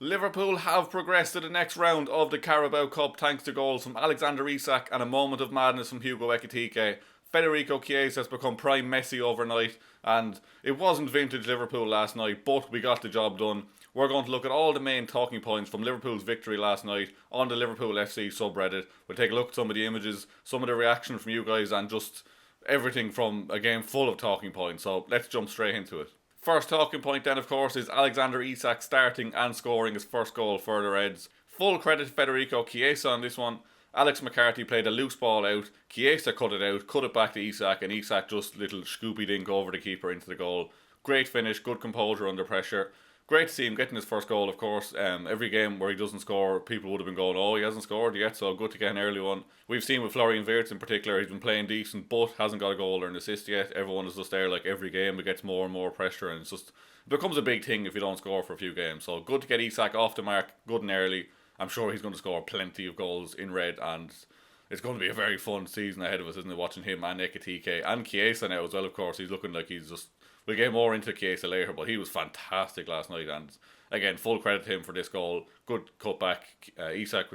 Liverpool have progressed to the next round of the Carabao Cup thanks to goals from Alexander Isak and a moment of madness from Hugo Ekitike. Federico Chiesa has become prime Messi overnight, and it wasn't vintage Liverpool last night, but we got the job done. We're going to look at all the main talking points from Liverpool's victory last night on the Liverpool FC subreddit. We'll take a look at some of the images, some of the reaction from you guys, and just everything from a game full of talking points. So let's jump straight into it. First talking point then, of course, is Alexander Isak starting and scoring his first goal for the Reds. Full credit to Federico Chiesa on this one. Alex McCarthy played a loose ball out, Chiesa cut it out, cut it back to Isak, and Isak just little scoopy dink over the keeper into the goal. Great finish, good composure under pressure. Great to see him getting his first goal, of course. Every game where he doesn't score, people would have been going, oh, he hasn't scored yet, so good to get an early one. We've seen with Florian Wirtz in particular, he's been playing decent, but hasn't got a goal or an assist yet. Everyone is just there, like every game, it gets more and more pressure, and it becomes a big thing if you don't score for a few games. So good to get Isak off the mark, good and early. I'm sure he's going to score plenty of goals in red, and it's going to be a very fun season ahead of us, isn't it? Watching him and Ekitike and Chiesa now as well, of course. He's looking like he's just... We'll get more into Chiesa later, but he was fantastic last night, and again, full credit to him for this goal. Good cutback. Isak,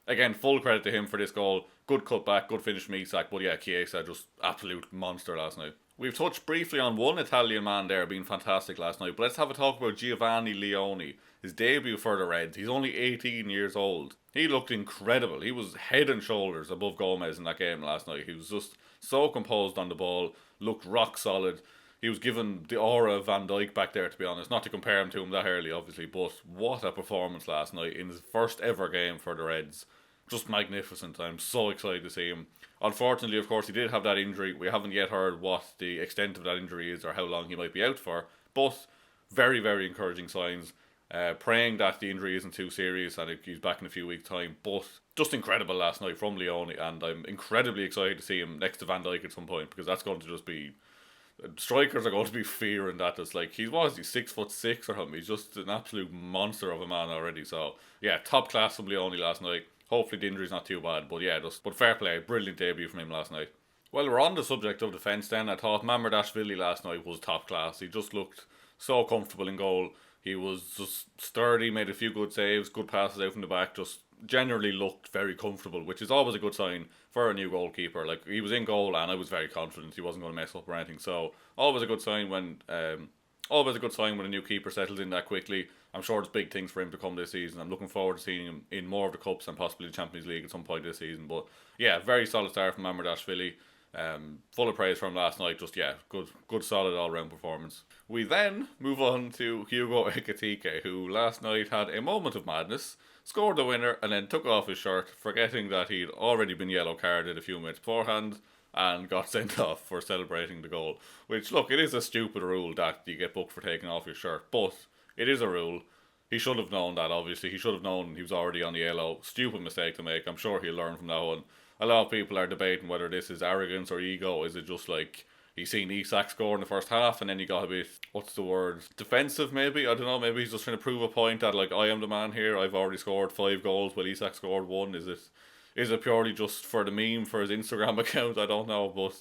again, full credit to him for this goal. Good cutback, good finish from Isak, but yeah, Chiesa, just absolute monster last night. We've touched briefly on one Italian man there being fantastic last night, but let's have a talk about Giovanni Leoni. His debut for the Reds. He's only 18 years old. He looked incredible. He was head and shoulders above Gomez in that game last night. He was just so composed on the ball, looked rock solid. He was given the aura of Van Dijk back there, to be honest. Not to compare him to him that early, obviously, but what a performance last night in his first ever game for the Reds. Just magnificent. I'm so excited to see him. Unfortunately, of course, he did have that injury. We haven't yet heard what the extent of that injury is or how long he might be out for, but very, very encouraging signs. Praying that the injury isn't too serious and he's back in a few weeks' time, but just incredible last night from Leoni, and I'm incredibly excited to see him next to Van Dijk at some point, because that's going to just be... Strikers are going to be fearing that. It's like, he's 6'6" or something. He's just an absolute monster of a man already. So yeah, top class from Leoni last night. Hopefully the injury's not too bad, but yeah, but fair play, brilliant debut from him last night. Well, we're on the subject of defence then. I thought Mamardashvili last night was top class. He just looked so comfortable in goal. He was just sturdy, made a few good saves, good passes out from the back, just generally looked very comfortable, which is always a good sign for a new goalkeeper. Like, he was in goal and I was very confident he wasn't going to mess up or anything. So always a good sign when a new keeper settles in that quickly. I'm sure there's big things for him to come this season. I'm looking forward to seeing him in more of the cups and possibly the Champions League at some point this season. But yeah, very solid start from Mamardashvili. Full of praise for him last night. Just yeah, good solid all round performance. We then move on to Hugo Ekitike, who last night had a moment of madness, scored the winner, and then took off his shirt, forgetting that he'd already been yellow carded a few minutes beforehand, and got sent off for celebrating the goal. Which, look, it is a stupid rule that you get booked for taking off your shirt, but it is a rule. He should have known that, obviously. He should have known he was already on the yellow. Stupid mistake to make. I'm sure he'll learn from that one. A lot of people are debating whether this is arrogance or ego. Is it just like he's seen Isak score in the first half and then he got a bit, what's the word, defensive maybe? I don't know, maybe he's just trying to prove a point that, like, I am the man here, I've already scored 5 goals while Isak scored 1. Is it purely just for the meme for his Instagram account? I don't know, but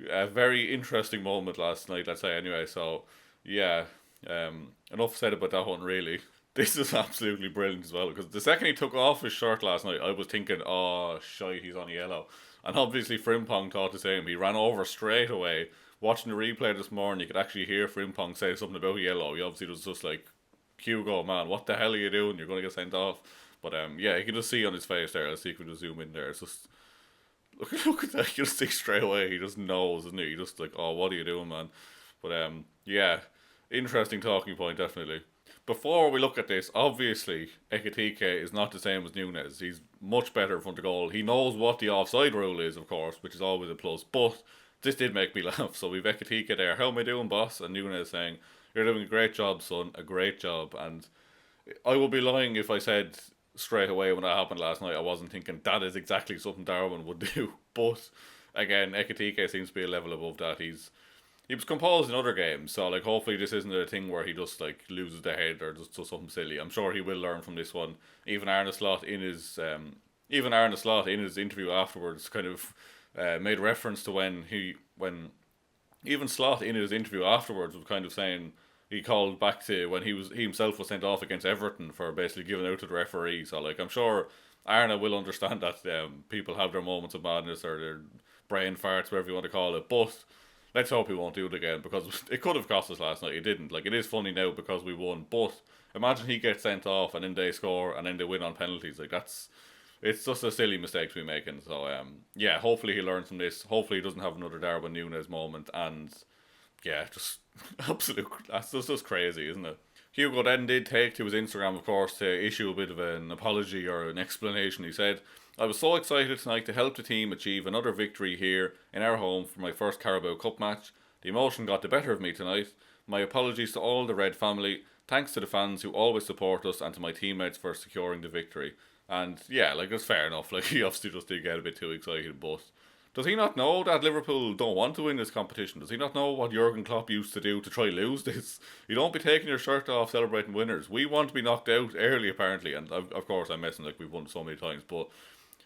a very interesting moment last night, let's say, anyway. So yeah, enough said about that one, really. This is absolutely brilliant as well, because the second he took off his shirt last night, I was thinking, oh, shite, he's on yellow. And obviously Frimpong thought the same. He ran over straight away. Watching the replay this morning, you could actually hear Frimpong say something about yellow. He obviously was just like, Hugo, man, what the hell are you doing? You're going to get sent off. But yeah, you can just see on his face there. Let's see if we can just zoom in there. It's just, look at that. You just see straight away. He just knows, isn't he? He just like, oh, what are you doing, man? But yeah, interesting talking point, definitely. Before we look at this, obviously, Ekitike is not the same as Nunes. He's much better in front of goal. He knows what the offside rule is, of course, which is always a plus. But this did make me laugh. So we've Ekitike there. How am I doing, boss? And Nunes saying, you're doing a great job, son. A great job. And I would be lying if I said straight away when that happened last night, I wasn't thinking that is exactly something Darwin would do. But again, Ekitike seems to be a level above that. He was composed in other games, so like hopefully this isn't a thing where he just like loses the head or just does something silly. I'm sure he will learn from this one. Even Arne Slot in his interview afterwards kind of made reference to when even Slot in his interview afterwards was kind of saying he called back to when he himself was sent off against Everton for basically giving out to the referee. So like I'm sure Arna will understand that people have their moments of madness or their brain farts, whatever you want to call it. But let's hope he won't do it again, because it could have cost us last night. It didn't. Like, it is funny now because we won, but imagine he gets sent off and then they score and then they win on penalties. Like, it's just a silly mistake to be making. So yeah, hopefully he learns from this. Hopefully he doesn't have another Darwin Núñez moment. And yeah, just absolute. That's just crazy, isn't it? Hugo then did take to his Instagram, of course, to issue a bit of an apology or an explanation. He said, "I was so excited tonight to help the team achieve another victory here in our home for my first Carabao Cup match. The emotion got the better of me tonight. My apologies to all the Red family. Thanks to the fans who always support us and to my teammates for securing the victory." And yeah, like, it's fair enough. Like, he obviously just did get a bit too excited, but does he not know that Liverpool don't want to win this competition? Does he not know what Jurgen Klopp used to do to try lose this? You don't be taking your shirt off celebrating winners. We want to be knocked out early, apparently. And of course, I'm messing, like, we've won so many times. But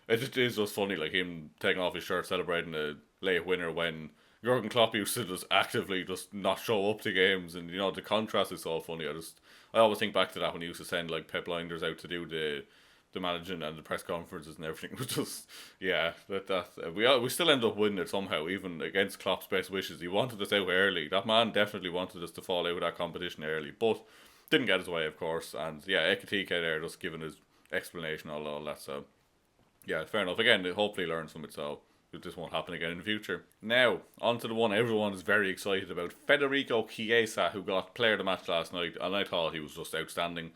it is just funny, like, him taking off his shirt celebrating a late winner when Jurgen Klopp used to just actively just not show up to games. And, you know, the contrast is so funny. I always think back to that when he used to send, like, Pep Blinders out to do the managing and the press conferences and everything. It was just, yeah, we still end up winning it somehow, even against Klopp's best wishes. He wanted us out early. That man definitely wanted us to fall out of that competition early, but didn't get his way, of course. And yeah, Ekitike there just giving his explanation, all that. So yeah, fair enough. Again, hopefully he learns from it, so this won't happen again in the future. Now, on to the one everyone is very excited about, Federico Chiesa, who got player of the match last night, and I thought he was just outstanding.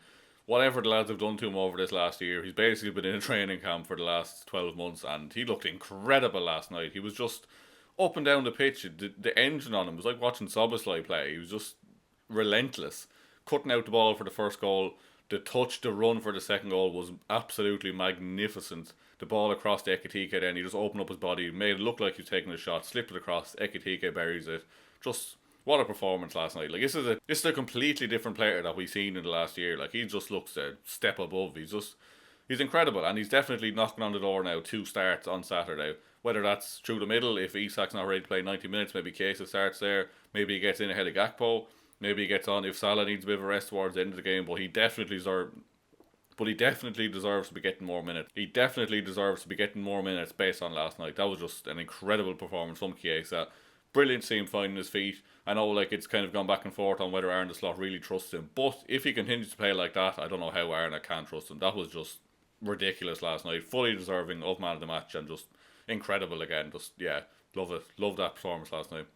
Whatever the lads have done to him over this last year, he's basically been in a training camp for the last 12 months, and he looked incredible last night. He was just up and down the pitch. The engine on him was like watching Szoboszlai play. He was just relentless, cutting out the ball for the first goal. The touch, the run for the second goal was absolutely magnificent. The ball across to Ekitike, then he just opened up his body, made it look like he was taking a shot, slipped it across, Ekitike buries it. Just what a performance last night. Like, this is a completely different player that we've seen in the last year. Like, he just looks a step above. He's incredible, and he's definitely knocking on the door now. 2 starts on Saturday. Whether that's through the middle, if Isak's not ready to play 90 minutes, maybe Chiesa starts there. Maybe he gets in ahead of GAKPO. Maybe he gets on if Salah needs a bit of a rest towards the end of the game. But he definitely deserves to be getting more minutes. He definitely deserves to be getting more minutes based on last night. That was just an incredible performance from Chiesa. Brilliant to see him finding his feet. I know, like, it's kind of gone back and forth on whether Arne Slot really trusts him, but if he continues to play like that, I don't know how Arne can trust him. That was just ridiculous last night. Fully deserving of man of the match, and just incredible again. Just, yeah, love it. Love that performance last night.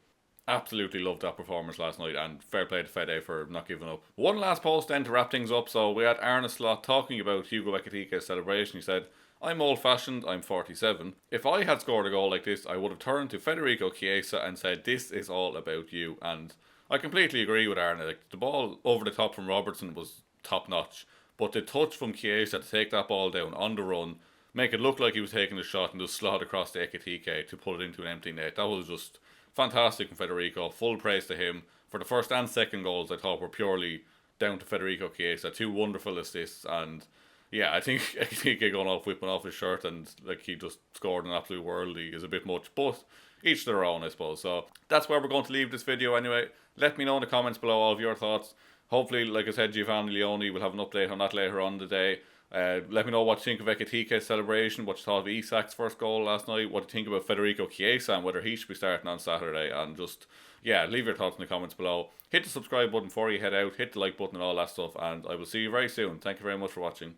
Absolutely loved that performance last night, and fair play to Fede for not giving up. One last post then to wrap things up. So we had Arne Slot talking about Hugo Ekitike's celebration. He said, "I'm old-fashioned, I'm 47. If I had scored a goal like this, I would have turned to Federico Chiesa and said, 'This is all about you.'" And I completely agree with Arne. Like, the ball over the top from Robertson was top-notch, but the touch from Chiesa to take that ball down on the run, make it look like he was taking a shot, and just slot across to Ekitike to put it into an empty net, that was just fantastic from Federico. Full praise to him. For the first and second goals, I thought were purely down to Federico Chiesa. 2 wonderful assists, and yeah, I think going off, whipping off his shirt, and like he just scored an absolute worldie is a bit much, but each their own, I suppose. So that's where we're going to leave this video anyway. Let me know in the comments below all of your thoughts. Hopefully, like I said, Giovanni Leoni will have an update on that later on today. Let me know what you think of Ekitike's celebration, what you thought of Isak's first goal last night, what you think about Federico Chiesa and whether he should be starting on Saturday, and just, yeah, leave your thoughts in the comments below. Hit the subscribe button before you head out, hit the like button and all that stuff, and I will see you very soon. Thank you very much for watching.